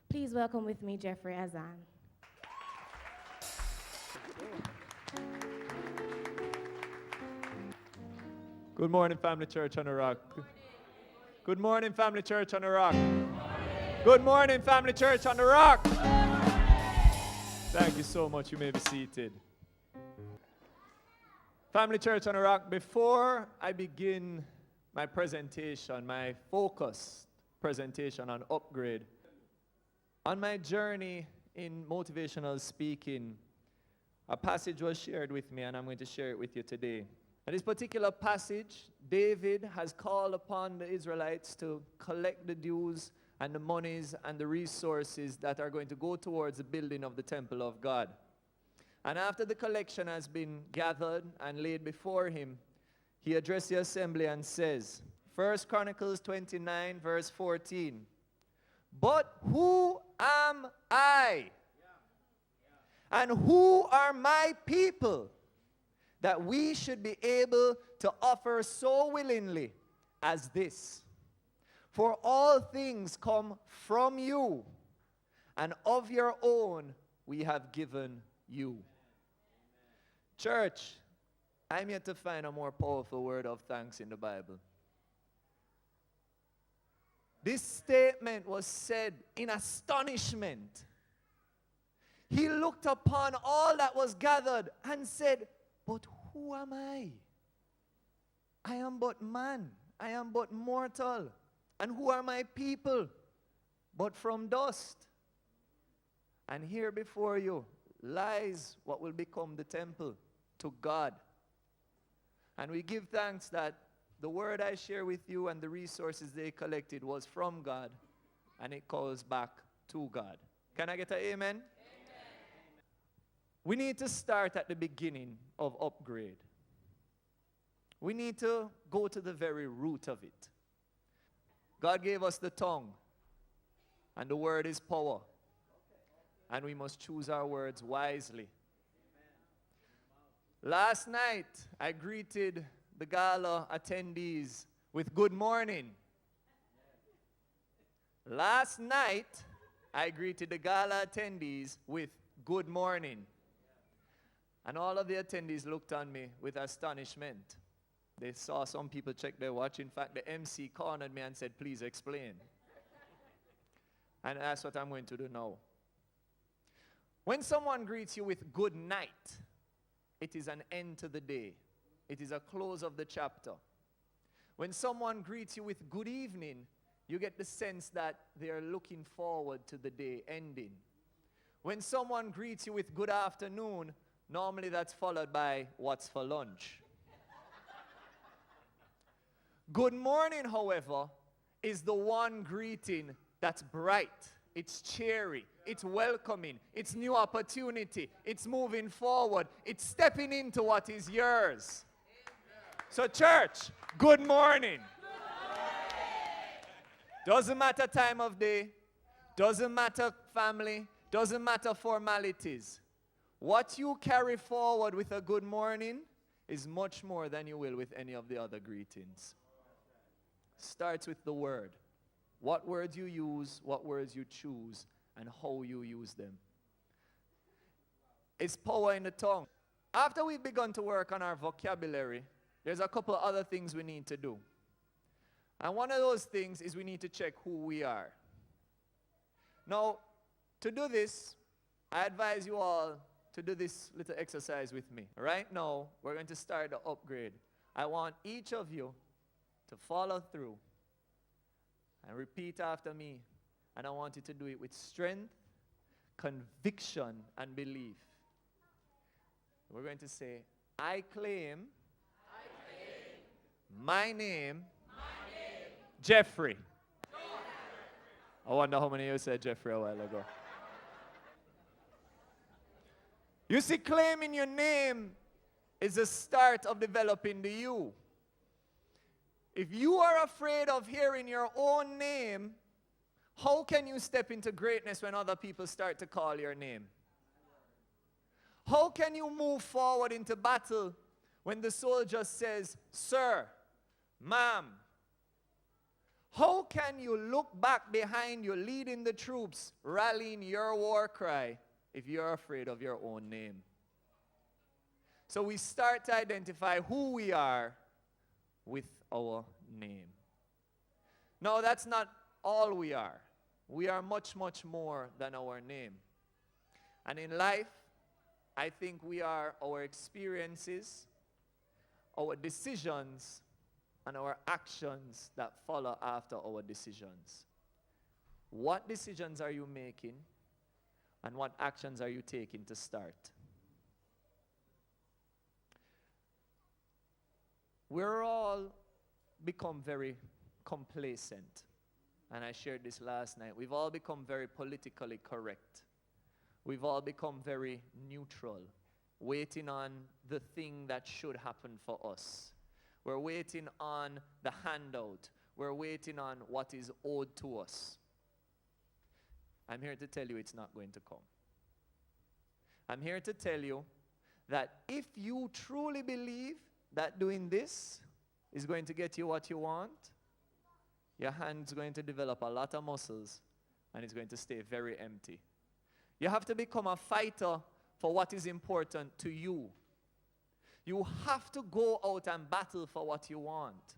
Please welcome with me Jeffrey Azan. Good morning, Family Church on the Rock. Good morning, Family Church on the Rock. Good morning, Family Church on the Rock. Thank you so much. You may be seated. Family Church on the Rock, before I begin my presentation, my focused presentation on upgrade, on my journey in motivational speaking, a passage was shared with me, and I'm going to share it with you today. In this particular passage, David has called upon the Israelites to collect the dues and the monies and the resources that are going to go towards the building of the temple of God. And after the collection has been gathered and laid before him, he addressed the assembly and says, 1 Chronicles 29, verse 14, "But who am I? And who are my people that we should be able to offer so willingly as this? For all things come from you, and of your own we have given you." Church, I'm yet to find a more powerful word of thanks in the Bible. This statement was said in astonishment. He looked upon all that was gathered and said, "But who am I? I am but man. I am but mortal. And who are my people? But from dust. And here before you lies what will become the temple to God." And we give thanks that the word I share with you and the resources they collected was from God, and it goes back to God. Can I get an amen? Amen. We need to start at the beginning of upgrade. We need to go to the very root of it. God gave us the tongue, and the word is power. And we must choose our words wisely. Last night, I greeted the gala attendees with good morning. Last night, I greeted the gala attendees with good morning. And all of the attendees looked on me with astonishment. They saw some people check their watch. In fact, the MC cornered me and said, "Please explain." And that's what I'm going to do now. When someone greets you with good night, it is an end to the day. It is a close of the chapter. When someone greets you with good evening, you get the sense that they are looking forward to the day ending. When someone greets you with good afternoon, normally that's followed by what's for lunch. Good morning, however, is the one greeting that's bright. It's cheery, it's welcoming, it's new opportunity, it's moving forward, it's stepping into what is yours. So church, good morning. Doesn't matter time of day, doesn't matter family, doesn't matter formalities. What you carry forward with a good morning is much more than you will with any of the other greetings. Starts with the word. What words you use, what words you choose, and how you use them. It's power in the tongue. After we've begun to work on our vocabulary, there's a couple of other things we need to do. And one of those things is we need to check who we are. Now, to do this, I advise you all to do this little exercise with me. Right now, we're going to start the upgrade. I want each of you to follow through and repeat after me. And I want you to do it with strength, conviction, and belief. We're going to say, I claim my name, Jeffery. I wonder how many of you said Jeffery a while ago. You see, claiming your name is the start of developing the you. If you are afraid of hearing your own name, how can you step into greatness when other people start to call your name? How can you move forward into battle when the soldier says, sir, ma'am? How can you look back behind you, leading the troops, rallying your war cry, if you're afraid of your own name? So we start to identify who we are with our name. No, that's not all we are. We are much, much more than our name. And in life, I think we are our experiences, our decisions, and our actions that follow after our decisions. What decisions are you making, and what actions are you taking to start? We're all become very complacent. And I shared this last night. We've all become very politically correct. We've all become very neutral, waiting on the thing that should happen for us. We're waiting on the handout. We're waiting on what is owed to us. I'm here to tell you it's not going to come. I'm here to tell you that if you truly believe that doing this is going to get you what you want, your hand's going to develop a lot of muscles and it's going to stay very empty. You have to become a fighter for what is important to you. You have to go out and battle for what you want.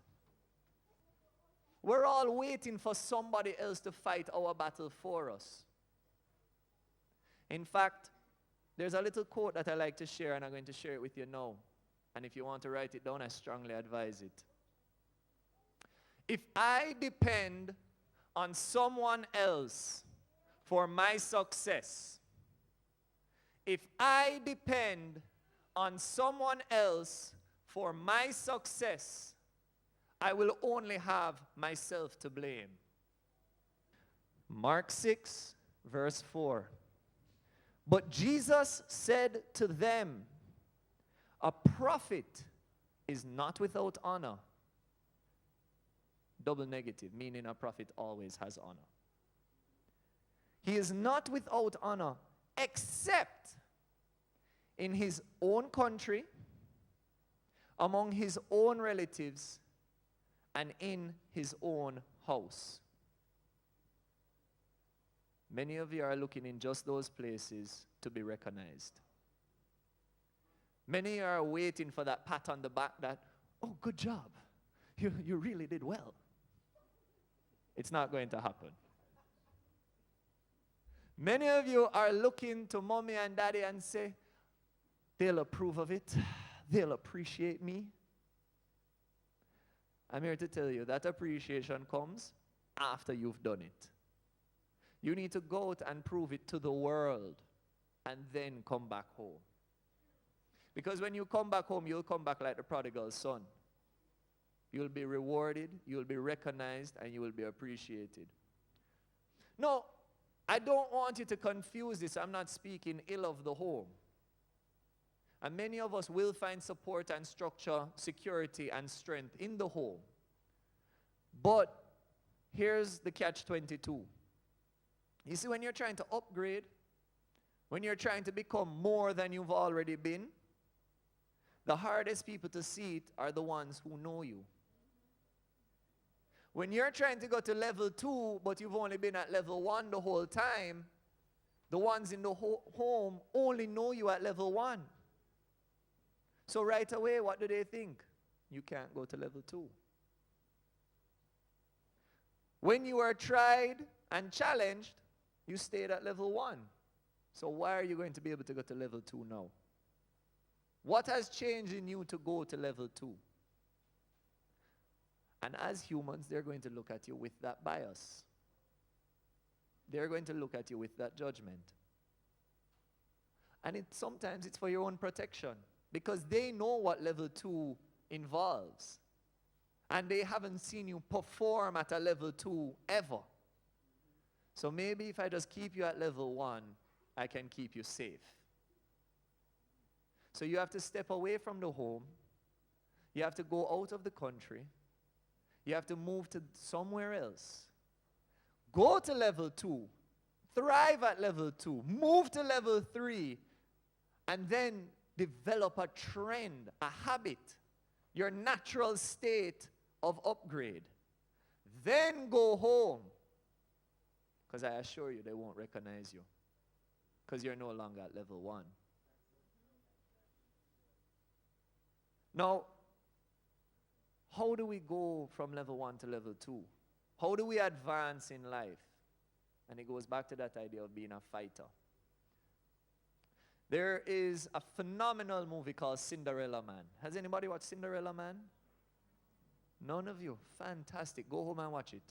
We're all waiting for somebody else to fight our battle for us. In fact, there's a little quote that I like to share, and I'm going to share it with you now. And if you want to write it down, I strongly advise it. If I depend on someone else for my success, if I depend on someone else for my success, I will only have myself to blame. Mark 6, verse 4. But Jesus said to them, a prophet is not without honor. Double negative, meaning a prophet always has honor. He is not without honor, except in his own country, among his own relatives, and in his own house. Many of you are looking in just those places to be recognized. Many are waiting for that pat on the back that, oh, good job. You really did well. It's not going to happen. Many of you are looking to mommy and daddy and say, they'll approve of it. They'll appreciate me. I'm here to tell you that appreciation comes after you've done it. You need to go out and prove it to the world and then come back home. Because when you come back home, you'll come back like the prodigal son. You'll be rewarded, you'll be recognized, and you will be appreciated. No, I don't want you to confuse this. I'm not speaking ill of the home. And many of us will find support and structure, security and strength in the home. But here's the catch-22. You see, when you're trying to upgrade, when you're trying to become more than you've already been, the hardest people to see it are the ones who know you. When you're trying to go to level 2, but you've only been at level 1 the whole time, the ones in the home only know you at level 1. So right away, what do they think? You can't go to level 2. When you are tried and challenged, you stayed at level 1. So why are you going to be able to go to level 2 now? What has changed in you to go to level 2? And as humans, they're going to look at you with that bias. They're going to look at you with that judgment. And sometimes it's for your own protection, because they know what level 2 involves. And they haven't seen you perform at a level 2 ever. So maybe if I just keep you at level 1, I can keep you safe. So you have to step away from the home. You have to go out of the country. You have to move to somewhere else. Go to level 2. Thrive at level 2. Move to level 3. And then develop a trend, a habit, your natural state of upgrade. then go home. Because I assure you they won't recognize you. Because you're no longer at level 1. Now, how do we go from level 1 to level 2? How do we advance in life? And it goes back to that idea of being a fighter. There is a phenomenal movie called Cinderella Man. Has anybody watched Cinderella Man? None of you? Fantastic. Go home and watch it.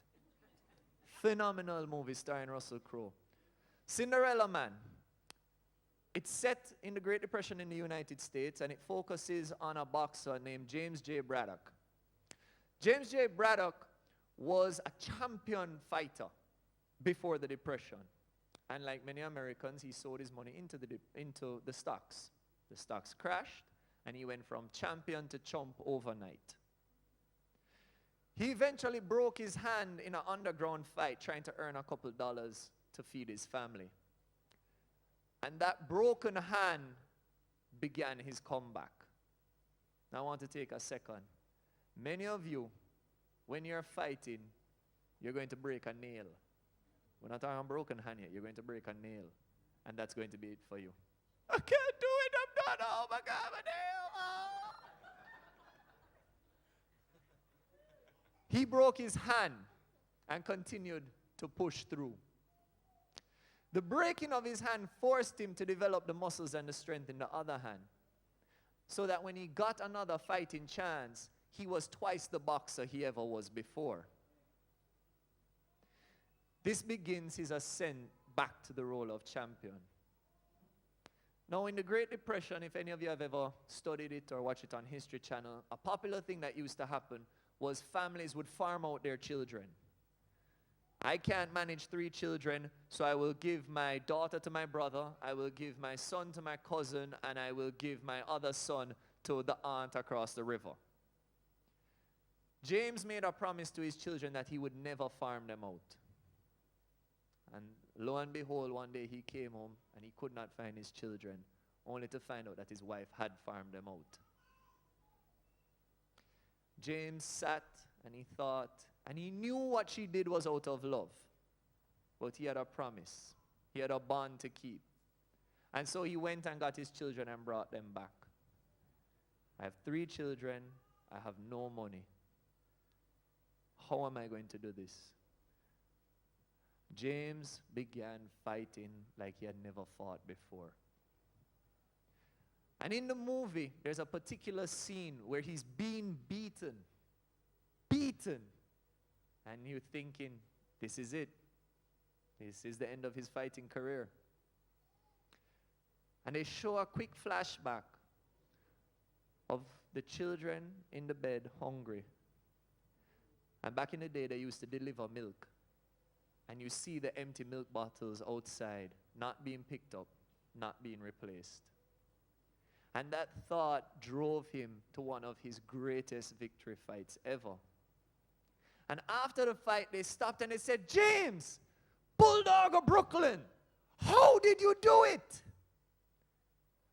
Phenomenal movie starring Russell Crowe. Cinderella Man. It's set in the Great Depression in the United States, and it focuses on a boxer named James J. Braddock. James J. Braddock was a champion fighter before the Depression. And like many Americans, he sold his money into the stocks. The stocks crashed, and he went from champion to chump overnight. He eventually broke his hand in an underground fight trying to earn a couple dollars to feed his family. And that broken hand began his comeback. Now I want to take a second. Many of you, when you're fighting, you're going to break a nail. We're not talking about broken hand yet. You're going to break a nail. And that's going to be it for you. I can't do it. I'm done. Oh my God, my nail. Oh. He broke his hand and continued to push through. The breaking of his hand forced him to develop the muscles and the strength in the other hand, so that when he got another fighting chance, he was twice the boxer he ever was before. This begins his ascent back to the role of champion. Now, in the Great Depression, if any of you have ever studied it or watched it on History Channel, a popular thing that used to happen was families would farm out their children. I can't manage 3 children, so I will give my daughter to my brother, I will give my son to my cousin, and I will give my other son to the aunt across the river. James made a promise to his children that he would never farm them out. And lo and behold, one day he came home and he could not find his children, only to find out that his wife had farmed them out. James sat and he thought, and he knew what she did was out of love. But he had a promise. He had a bond to keep. And so he went and got his children and brought them back. I have 3 children. I have no money. How am I going to do this? James began fighting like he had never fought before. And in the movie, there's a particular scene where he's being beaten. And you're thinking, this is it. This is the end of his fighting career. And they show a quick flashback of the children in the bed hungry. And back in the day, they used to deliver milk. And you see the empty milk bottles outside, not being picked up, not being replaced. And that thought drove him to one of his greatest victory fights ever. And after the fight, they stopped and they said, James, Bulldog of Brooklyn, how did you do it?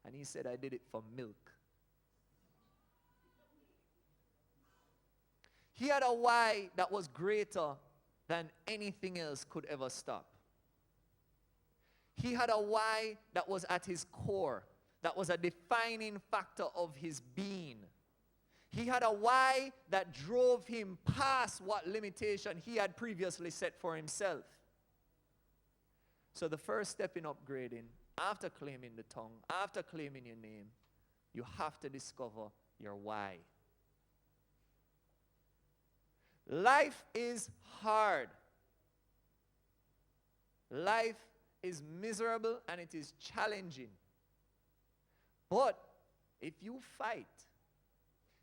And he said, I did it for milk. He had a why that was greater than anything else could ever stop. He had a why that was at his core, that was a defining factor of his being. He had a why that drove him past what limitation he had previously set for himself. So the first step in upgrading, after claiming the tongue, after claiming your name, you have to discover your why. Life is hard. Life is miserable and it is challenging. But if you fight,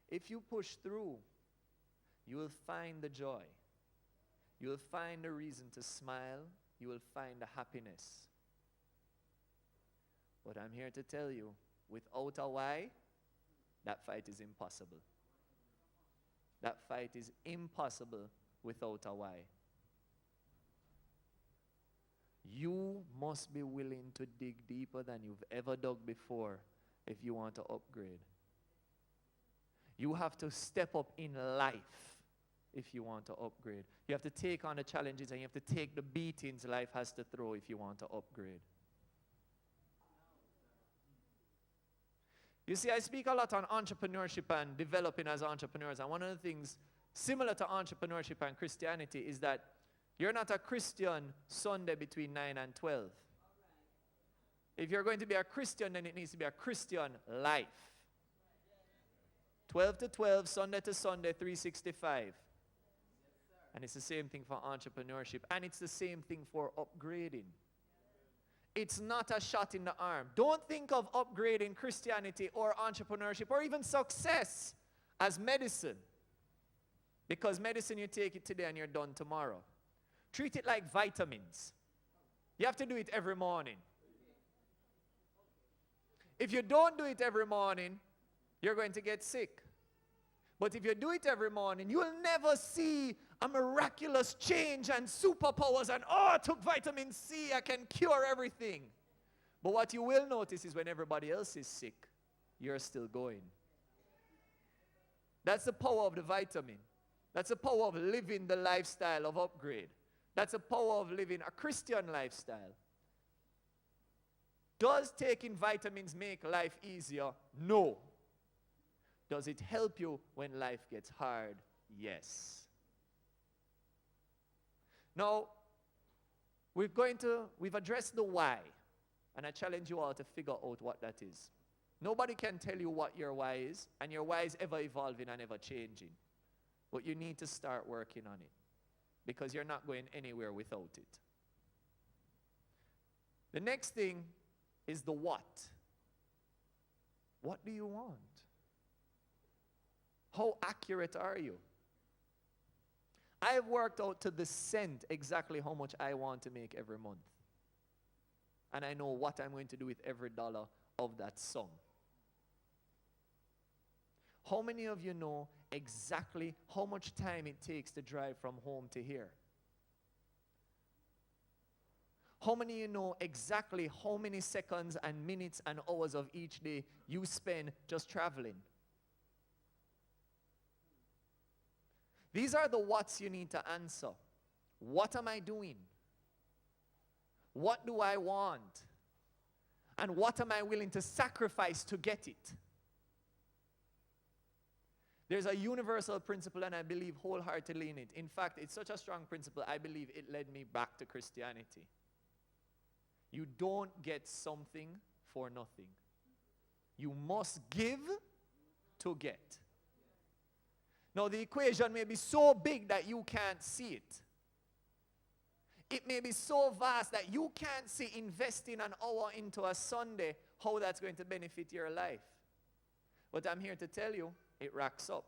if you push through, you will find the joy. You will find the reason to smile. You will find the happiness. But I'm here to tell you, without a why, that fight is impossible. That fight is impossible without a why. You must be willing to dig deeper than you've ever dug before if you want to upgrade. You have to step up in life if you want to upgrade. You have to take on the challenges and you have to take the beatings life has to throw if you want to upgrade. You see, I speak a lot on entrepreneurship and developing as entrepreneurs. And one of the things similar to entrepreneurship and Christianity is that you're not a Christian Sunday between 9 and 12. If you're going to be a Christian, then it needs to be a Christian life. 12 to 12, Sunday to Sunday, 365. And it's the same thing for entrepreneurship. And it's the same thing for upgrading. It's not a shot in the arm. Don't think of upgrading Christianity or entrepreneurship or even success as medicine. Because medicine, you take it today and you're done tomorrow. Treat it like vitamins. You have to do it every morning. If you don't do it every morning, you're going to get sick. But if you do it every morning, you will never see a miraculous change and superpowers and, oh, I took vitamin C, I can cure everything. But what you will notice is when everybody else is sick, you're still going. That's the power of the vitamin. That's the power of living the lifestyle of upgrade. That's the power of living a Christian lifestyle. Does taking vitamins make life easier? No. Does it help you when life gets hard? Yes. Now, we've addressed the why, and I challenge you all to figure out what that is. Nobody can tell you what your why is, and your why is ever evolving and ever changing. But you need to start working on it, because you're not going anywhere without it. The next thing is the what. What do you want? How accurate are you? I have worked out to the cent exactly how much I want to make every month. And I know what I'm going to do with every dollar of that sum. How many of you know exactly how much time it takes to drive from home to here? How many of you know exactly how many seconds and minutes and hours of each day you spend just traveling? These are the whats you need to answer. What am I doing? What do I want? And what am I willing to sacrifice to get it? There's a universal principle, and I believe wholeheartedly in it. In fact, it's such a strong principle, I believe it led me back to Christianity. You don't get something for nothing. You must give to get. Now, the equation may be so big that you can't see it. It may be so vast that you can't see investing an hour into a Sunday, how that's going to benefit your life. But I'm here to tell you, it racks up.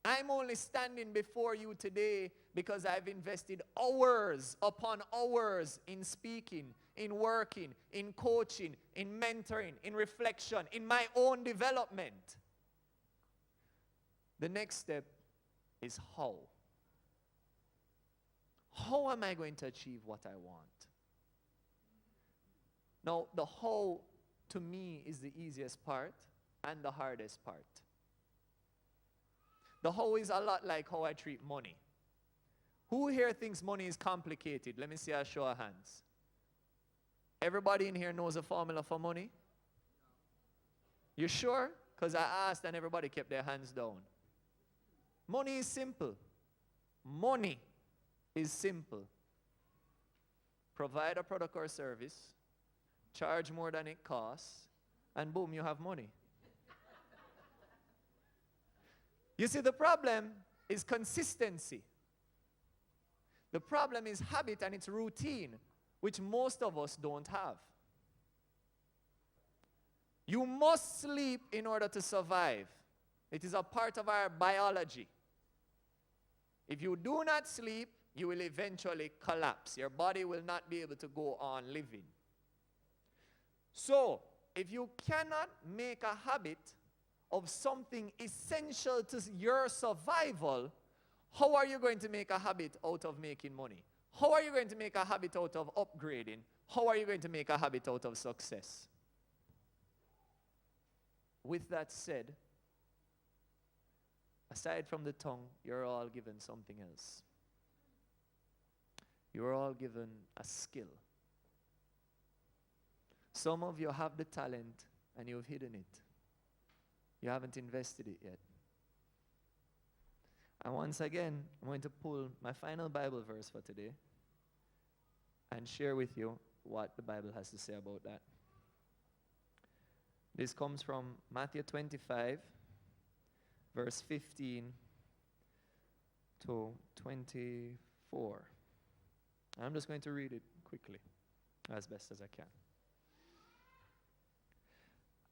I'm only standing before you today because I've invested hours upon hours in speaking, in working, in coaching, in mentoring, in reflection, in my own development. The next step is how. How am I going to achieve what I want? Now, the how to me is the easiest part and the hardest part. The how is a lot like how I treat money. Who here thinks money is complicated? Let me see a show of hands. Everybody in here knows a formula for money? You sure? Because I asked and everybody kept their hands down. Money is simple. Money is simple. Provide a product or service, charge more than it costs, and boom, you have money. You see, the problem is consistency. The problem is habit and it's routine, which most of us don't have. You must sleep in order to survive. It is a part of our biology. If you do not sleep, you will eventually collapse. Your body will not be able to go on living. So, if you cannot make a habit of something essential to your survival, how are you going to make a habit out of making money? How are you going to make a habit out of upgrading? How are you going to make a habit out of success? With that said, aside from the tongue, you're all given something else. You're all given a skill. Some of you have the talent and you've hidden it. You haven't invested it yet. And once again, I'm going to pull my final Bible verse for today and share with you what the Bible has to say about that. This comes from Matthew 25, verse 15 to 24. I'm just going to read it quickly, as best as I can.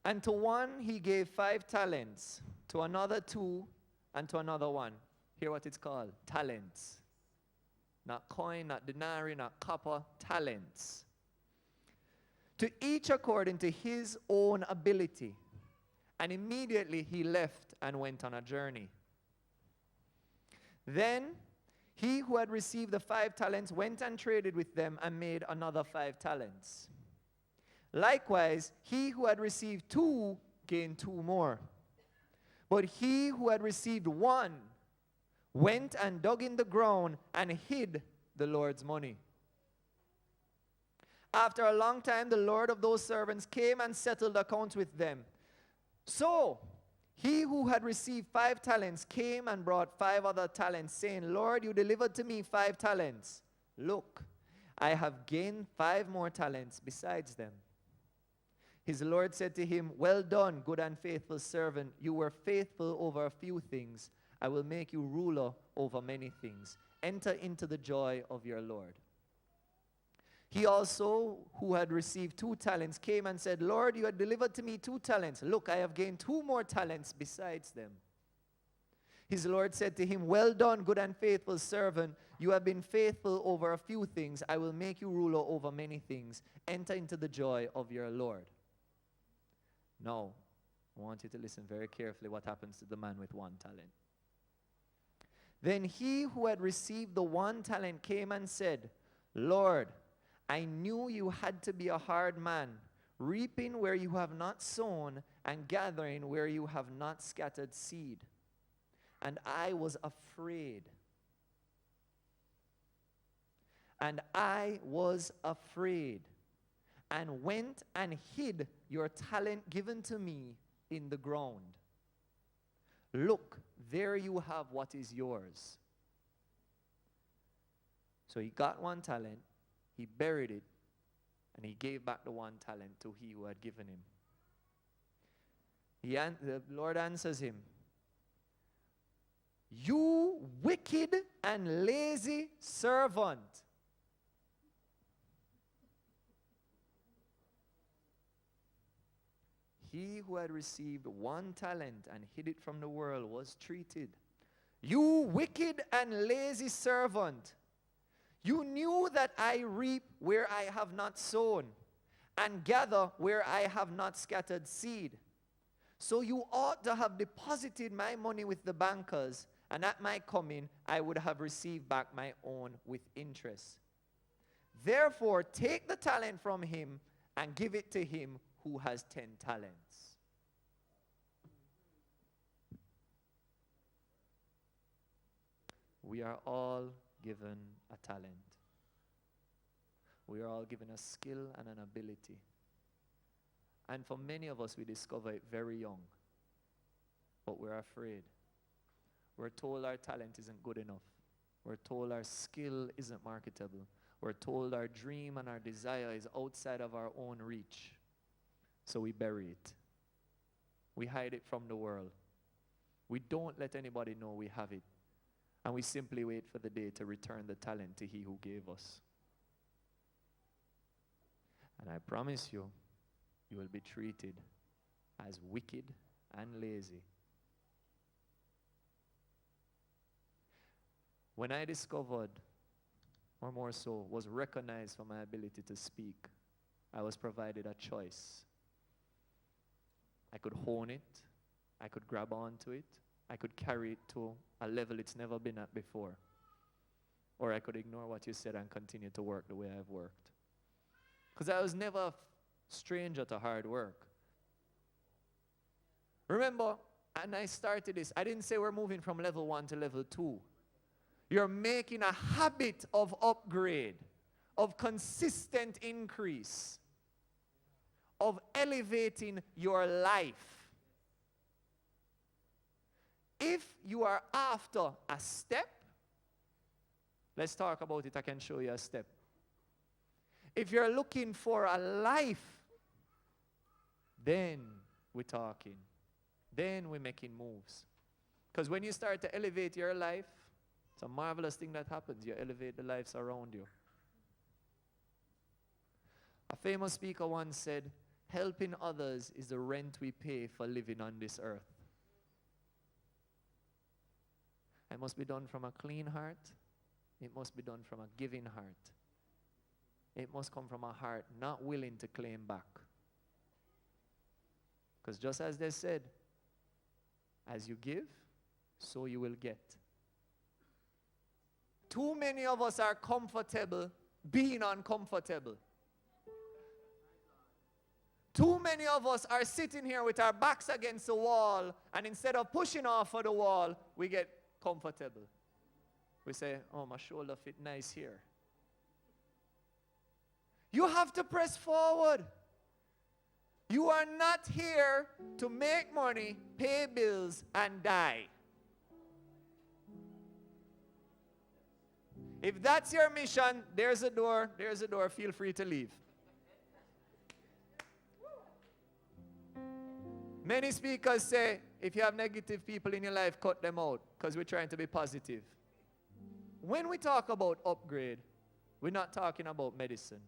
And to one he gave 5 talents, to another 2, and to another 1. Hear what it's called, talents. Not coin, not denarii, not copper, talents. To each according to his own ability. And immediately he left and went on a journey. Then he who had received the 5 talents went and traded with them and made another 5 talents. Likewise, he who had received 2 gained 2 more. But he who had received 1 went and dug in the ground and hid the Lord's money. After a long time, the Lord of those servants came and settled accounts with them. So he who had received 5 talents came and brought 5 other talents, saying, Lord, you delivered to me 5 talents. Look, I have gained 5 more talents besides them. His Lord said to him, well done, good and faithful servant. You were faithful over a few things. I will make you ruler over many things. Enter into the joy of your Lord. He also, who had received 2 talents, came and said, Lord, you had delivered to me 2 talents. Look, I have gained 2 more talents besides them. His Lord said to him, well done, good and faithful servant. You have been faithful over a few things. I will make you ruler over many things. Enter into the joy of your Lord. Now, I want you to listen very carefully what happens to the man with 1 talent. Then he who had received the 1 talent came and said, Lord, I knew you had to be a hard man, reaping where you have not sown and gathering where you have not scattered seed. And I was afraid. And I was afraid, and went and hid your talent given to me in the ground. Look, there you have what is yours. So he got 1 talent, he buried it, and he gave back the 1 talent to he who had given him. The Lord answers him, you wicked and lazy servant. He who had received 1 talent and hid it from the world was treated. You wicked and lazy servant. You knew that I reap where I have not sown and gather where I have not scattered seed. So you ought to have deposited my money with the bankers, and at my coming I would have received back my own with interest. Therefore take the talent from him and give it to him who has 10 talents. We are all given a talent. We are all given a skill and an ability. And for many of us, we discover it very young. But we're afraid. We're told our talent isn't good enough. We're told our skill isn't marketable. We're told our dream and our desire is outside of our own reach. So we bury it. We hide it from the world. We don't let anybody know we have it. And we simply wait for the day to return the talent to he who gave us. And I promise you, you will be treated as wicked and lazy. When I discovered, or more so, was recognized for my ability to speak, I was provided a choice. I could hone it, I could grab onto it, I could carry it to a level it's never been at before. Or I could ignore what you said and continue to work the way I've worked. Because I was never a stranger to hard work. Remember, and I started this. I didn't say we're moving from level 1 to level 2. You're making a habit of upgrade, of consistent increase, of elevating your life. If you are after a step, let's talk about it. I can show you a step. If you're looking for a life, then we're talking. Then we're making moves. Because when you start to elevate your life, it's a marvelous thing that happens. You elevate the lives around you. A famous speaker once said, helping others is the rent we pay for living on this earth. It must be done from a clean heart. It must be done from a giving heart. It must come from a heart not willing to claim back. Because just as they said, as you give, so you will get. Too many of us are comfortable being uncomfortable. Too many of us are sitting here with our backs against the wall, and instead of pushing off of the wall, we get comfortable. We say, oh, my shoulder fit nice here. You have to press forward. You are not here to make money, pay bills, and die. If that's your mission, there's a door, feel free to leave. Many speakers say, if you have negative people in your life, cut them out, because we're trying to be positive. When we talk about upgrade, we're not talking about medicine.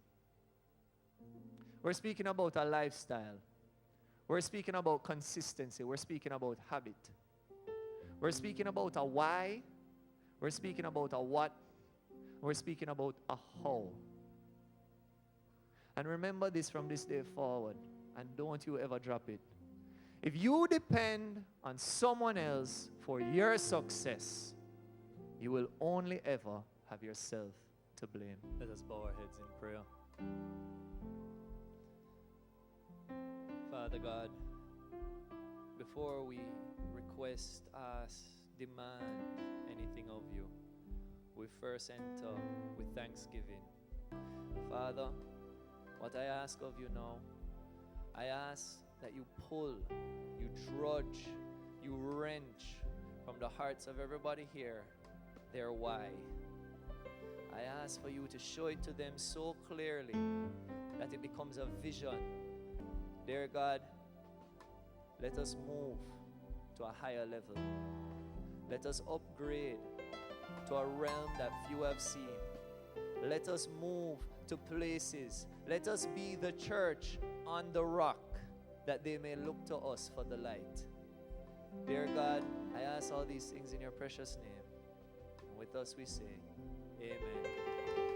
We're speaking about a lifestyle. We're speaking about consistency. We're speaking about habit. We're speaking about a why. We're speaking about a what. We're speaking about a how. And remember this from this day forward, and don't you ever drop it. If you depend on someone else for your success, you will only ever have yourself to blame. Let us bow our heads in prayer. Father God, before we request, ask, demand anything of you, we first enter with thanksgiving. Father, what I ask of you now, I ask that you pull, you drudge, you wrench from the hearts of everybody here their why. I ask for you to show it to them so clearly that it becomes a vision. Dear God, let us move to a higher level. Let us upgrade to a realm that few have seen. Let us move to places. Let us be the church on the rock, that they may look to us for the light. Dear God, I ask all these things in your precious name. And with us we say, amen.